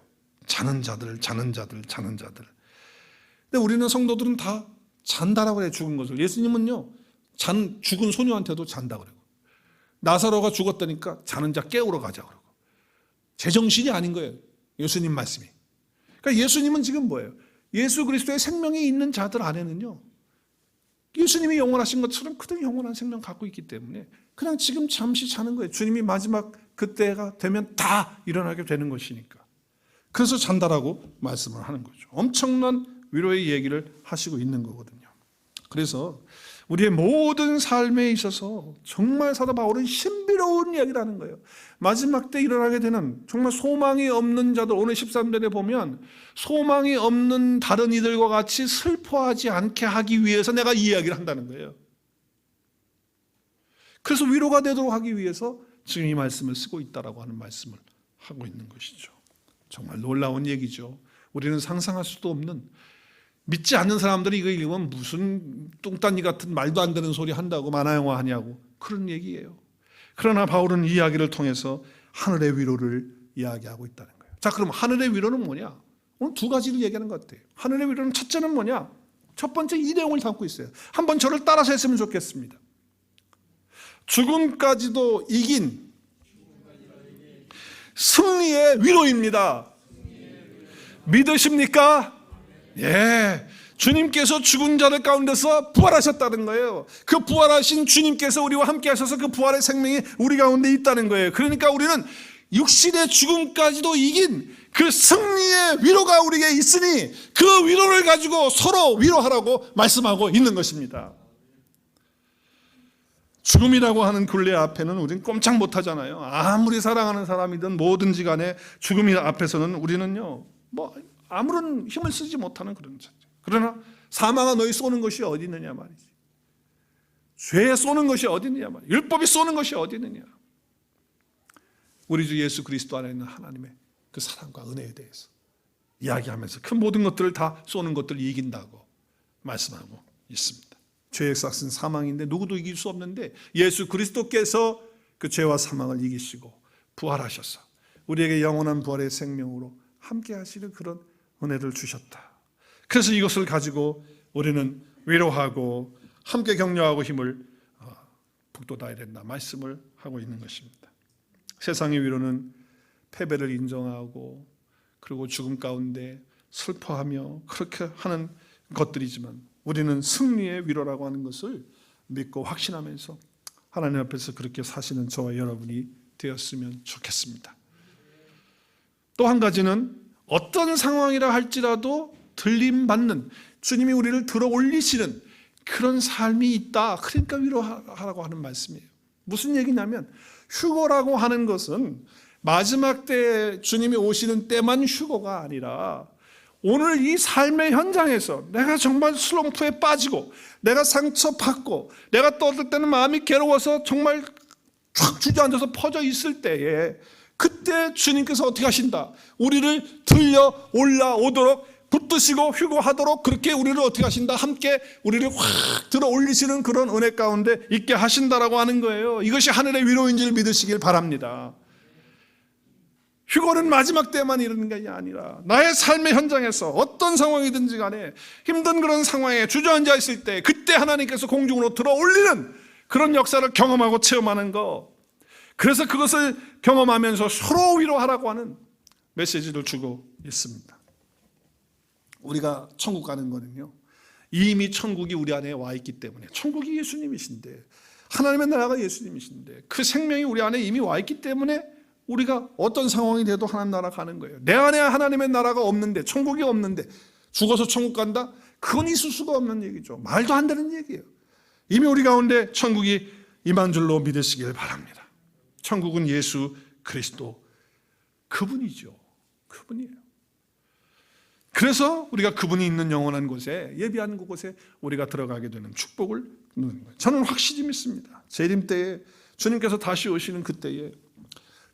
자는 자들, 자는 자들, 자는 자들. 근데 우리는 성도들은 다 잔다라고 해요. 죽은 것을. 예수님은요, 죽은 소녀한테도 잔다 그러고, 나사로가 죽었다니까 자는 자 깨우러 가자 그러고, 제정신이 아닌 거예요. 예수님 말씀이. 그러니까 예수님은 지금 뭐예요? 예수 그리스도의 생명이 있는 자들 안에는요, 예수님이 영원하신 것처럼 그들이 영원한 생명 갖고 있기 때문에 그냥 지금 잠시 자는 거예요. 주님이 마지막 그때가 되면 다 일어나게 되는 것이니까. 그래서 잔다라고 말씀을 하는 거죠. 엄청난 위로의 얘기를 하시고 있는 거거든요. 그래서 우리의 모든 삶에 있어서 정말 사도 바울은 신비로운 이야기를 하는 거예요. 마지막 때 일어나게 되는 정말 소망이 없는 자들, 오늘 13절에 보면 소망이 없는 다른 이들과 같이 슬퍼하지 않게 하기 위해서 내가 이 이야기를 한다는 거예요. 그래서 위로가 되도록 하기 위해서 지금 이 말씀을 쓰고 있다라고 하는 말씀을 하고 있는 것이죠. 정말 놀라운 얘기죠. 우리는 상상할 수도 없는, 믿지 않는 사람들이 이거 읽으면 무슨 뚱딴이 같은 말도 안 되는 소리 한다고 만화영화 하냐고 그런 얘기예요. 그러나 바울은 이 이야기를 통해서 하늘의 위로를 이야기하고 있다는 거예요. 자, 그럼 하늘의 위로는 뭐냐? 오늘 2가지를 얘기하는 것 같아요. 하늘의 위로는 첫째는 뭐냐? 첫 번째 이 내용을 담고 있어요. 한번 저를 따라서 했으면 좋겠습니다. 죽음까지도 이긴 승리의 위로입니다. 믿으십니까? 예, 주님께서 죽은 자들 가운데서 부활하셨다는 거예요. 그 부활하신 주님께서 우리와 함께 하셔서 그 부활의 생명이 우리 가운데 있다는 거예요. 그러니까 우리는 육신의 죽음까지도 이긴 그 승리의 위로가 우리에게 있으니 그 위로를 가지고 서로 위로하라고 말씀하고 있는 것입니다. 죽음이라고 하는 굴레 앞에는 우리는 꼼짝 못하잖아요. 아무리 사랑하는 사람이든 뭐든지 간에 죽음이 앞에서는 우리는요, 아무런 힘을 쓰지 못하는 그런 자죠. 그러나 사망아 너희 쏘는 것이 어디 있느냐 말이지. 죄에 쏘는 것이 어디 있느냐 말이지. 율법이 쏘는 것이 어디 있느냐. 우리 주 예수 그리스도 안에 있는 하나님의 그 사랑과 은혜에 대해서 이야기하면서 그 모든 것들을 다 쏘는 것들을 이긴다고 말씀하고 있습니다. 죄의 삭은 사망인데 누구도 이길 수 없는데 예수 그리스도께서 그 죄와 사망을 이기시고 부활하셔서 우리에게 영원한 부활의 생명으로 함께 하시는 그런 은혜를 주셨다. 그래서 이것을 가지고 우리는 위로하고 함께 격려하고 힘을 북돋아야 된다 말씀을 하고 있는 것입니다. 세상의 위로는 패배를 인정하고 그리고 죽음 가운데 슬퍼하며 그렇게 하는 것들이지만 우리는 승리의 위로라고 하는 것을 믿고 확신하면서 하나님 앞에서 그렇게 사시는 저와 여러분이 되었으면 좋겠습니다. 또 한 가지는 어떤 상황이라 할지라도 들림받는, 주님이 우리를 들어 올리시는 그런 삶이 있다. 그러니까 위로하라고 하는 말씀이에요. 무슨 얘기냐면 휴거라고 하는 것은 마지막 때 주님이 오시는 때만 휴거가 아니라 오늘 이 삶의 현장에서 내가 정말 슬럼프에 빠지고 내가 상처받고 내가 또 어떨 때는 마음이 괴로워서 정말 쫙 주저앉아서 퍼져 있을 때에 그때 주님께서 어떻게 하신다? 우리를 들려 올라오도록 붙드시고 휴거하도록 그렇게 우리를 어떻게 하신다? 함께 우리를 확 들어 올리시는 그런 은혜 가운데 있게 하신다라고 하는 거예요. 이것이 하늘의 위로인 줄 믿으시길 바랍니다. 휴거는 마지막 때만 이르는 것이 아니라 나의 삶의 현장에서 어떤 상황이든지 간에 힘든 그런 상황에 주저앉아 있을 때 그때 하나님께서 공중으로 들어 올리는 그런 역사를 경험하고 체험하는 것, 그래서 그것을 경험하면서 서로 위로하라고 하는 메시지를 주고 있습니다. 우리가 천국 가는 거는요, 이미 천국이 우리 안에 와 있기 때문에, 천국이 예수님이신데, 하나님의 나라가 예수님이신데, 그 생명이 우리 안에 이미 와 있기 때문에 우리가 어떤 상황이 돼도 하나님 나라 가는 거예요. 내 안에 하나님의 나라가 없는데, 천국이 없는데 죽어서 천국 간다? 그건 있을 수가 없는 얘기죠. 말도 안 되는 얘기예요. 이미 우리 가운데 천국이 임한 줄로 믿으시길 바랍니다. 천국은 예수 그리스도 그분이죠. 그분이에요. 그래서 우리가 그분이 있는 영원한 곳에, 예비한 그곳에 우리가 들어가게 되는 축복을 누리는 거예요. 저는 확실히 믿습니다. 재림 때에 주님께서 다시 오시는 그때에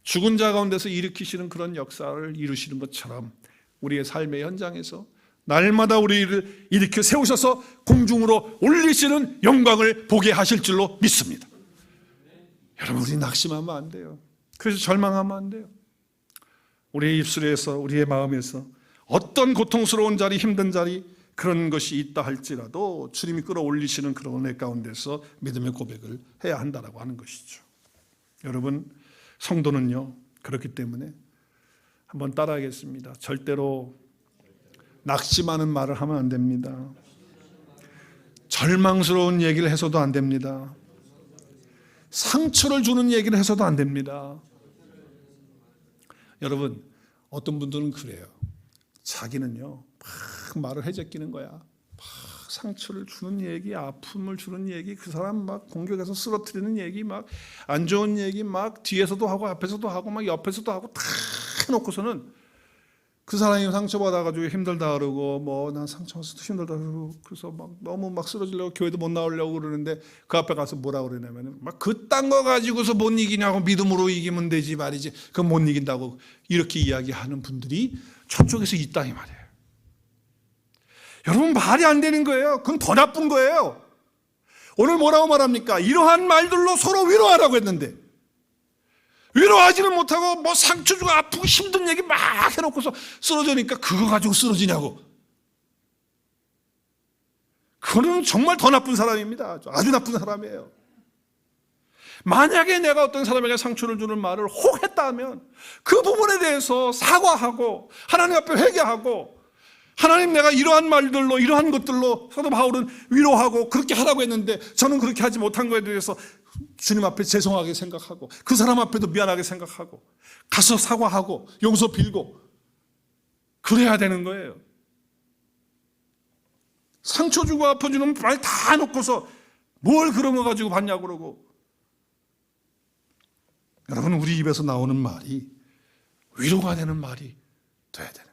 죽은 자 가운데서 일으키시는 그런 역사를 이루시는 것처럼 우리의 삶의 현장에서 날마다 우리를 일으켜 세우셔서 공중으로 올리시는 영광을 보게 하실 줄로 믿습니다. 여러분, 우리 낙심하면 안 돼요. 그래서 절망하면 안 돼요. 우리의 입술에서, 우리의 마음에서 어떤 고통스러운 자리, 힘든 자리, 그런 것이 있다 할지라도 주님이 끌어올리시는 그런 은혜 가운데서 믿음의 고백을 해야 한다라고 하는 것이죠. 여러분, 성도는요, 그렇기 때문에 한번 따라하겠습니다. 절대로 낙심하는 말을 하면 안 됩니다. 절망스러운 얘기를 해서도 안 됩니다. 상처를 주는 얘기를 해서도 안 됩니다. 여러분, 어떤 분들은 그래요. 자기는요, 막 말을 해제끼는 거야. 막 상처를 주는 얘기, 아픔을 주는 얘기, 그 사람 막 공격해서 쓰러뜨리는 얘기, 막 안 좋은 얘기, 막 뒤에서도 하고 앞에서도 하고 막 옆에서도 하고 다 해놓고서는 그 사람이 상처받아가지고 힘들다 그러고, 뭐 난 상처받아서 힘들다 그러고, 그래서 막 너무 막 쓰러지려고 교회도 못 나오려고 그러는데 그 앞에 가서 뭐라 그러냐면 막 그딴 거 가지고서 못 이기냐고, 믿음으로 이기면 되지 말이지, 그건 못 이긴다고 이렇게 이야기하는 분들이 저쪽에서 있다 이 말이에요. 여러분, 말이 안 되는 거예요. 그건 더 나쁜 거예요. 오늘 뭐라고 말합니까? 이러한 말들로 서로 위로하라고 했는데 위로하지는 못하고 뭐 상처 주고 아프고 힘든 얘기 막 해놓고서 쓰러지니까 그거 가지고 쓰러지냐고. 그거는 정말 더 나쁜 사람입니다. 아주 나쁜 사람이에요. 만약에 내가 어떤 사람에게 상처를 주는 말을 혹 했다면 그 부분에 대해서 사과하고 하나님 앞에 회개하고, 하나님, 내가 이러한 말들로, 이러한 것들로 사도 바울은 위로하고 그렇게 하라고 했는데 저는 그렇게 하지 못한 거에 대해서 주님 앞에 죄송하게 생각하고 그 사람 앞에도 미안하게 생각하고 가서 사과하고 용서 빌고 그래야 되는 거예요. 상처 주고 아파주는 말 다 놓고서 뭘 그런 거 가지고 봤냐고 그러고. 여러분, 우리 입에서 나오는 말이 위로가 되는 말이 돼야 되는 거예요.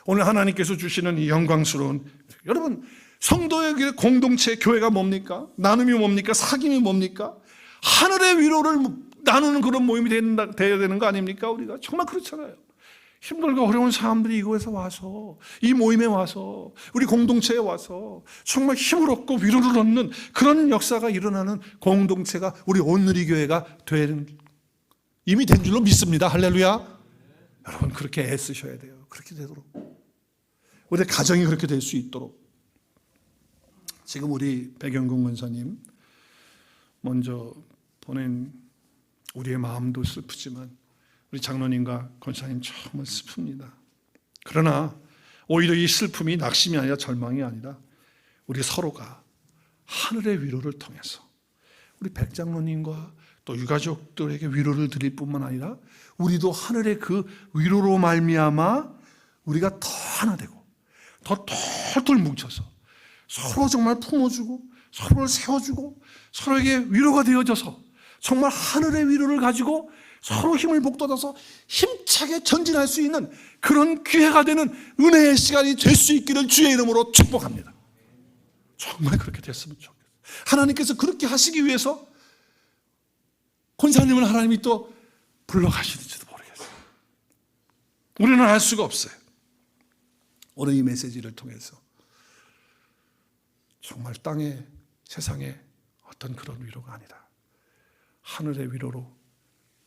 오늘 하나님께서 주시는 이 영광스러운, 여러분, 성도의 공동체, 교회가 뭡니까? 나눔이 뭡니까? 사귐이 뭡니까? 하늘의 위로를 나누는 그런 모임이 되어야 되는 거 아닙니까? 우리가 정말 그렇잖아요. 힘들고 어려운 사람들이 이곳에 와서, 이 모임에 와서, 우리 공동체에 와서 정말 힘을 얻고 위로를 얻는 그런 역사가 일어나는 공동체가 우리 온누리 교회가 되는, 이미 된 줄로 믿습니다. 할렐루야. 여러분, 그렇게 애쓰셔야 돼요. 그렇게 되도록, 우리 가정이 그렇게 될 수 있도록. 지금 우리 백영국 원사님 먼저 보낸 우리의 마음도 슬프지만 우리 장로님과 권사님 정말 슬픕니다. 그러나 오히려 이 슬픔이 낙심이 아니라 절망이 아니라 우리 서로가 하늘의 위로를 통해서 우리 백장로님과 또 유가족들에게 위로를 드릴 뿐만 아니라 우리도 하늘의 그 위로로 말미암아 우리가 더 하나 되고 더 똘똘 뭉쳐서 서로 정말 품어주고 서로를 세워주고 서로에게 위로가 되어져서 정말 하늘의 위로를 가지고 서로 힘을 북돋아서 힘차게 전진할 수 있는 그런 기회가 되는 은혜의 시간이 될 수 있기를 주의 이름으로 축복합니다. 정말 그렇게 됐으면 좋겠어요. 하나님께서 그렇게 하시기 위해서 권사님을 하나님이 또 불러가시는지도 모르겠어요. 우리는 알 수가 없어요. 오늘 이 메시지를 통해서 정말 땅에, 세상에 어떤 그런 위로가 아니라 하늘의 위로로,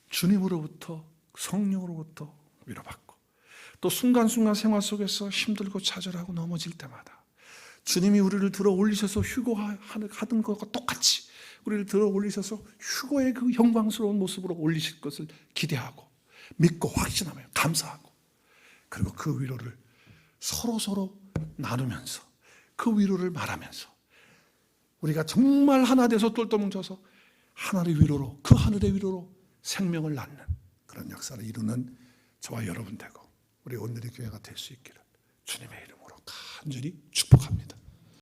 주님으로부터, 성령으로부터 위로받고, 또 순간순간 생활 속에서 힘들고 좌절하고 넘어질 때마다 주님이 우리를 들어 올리셔서 휴거하던 것과 똑같이 우리를 들어 올리셔서 휴거의 그 영광스러운 모습으로 올리실 것을 기대하고 믿고 확신하며 감사하고, 그리고 그 위로를 서로 나누면서 그 위로를 말하면서 우리가 정말 하나 돼서 똘똘 뭉쳐서 하나의 위로로, 그 하늘의 위로로 생명을 낳는 그런 역사를 이루는 저와 여러분 되고 우리 오늘의 교회가 될 수 있기를 주님의 이름으로 간절히 축복합니다.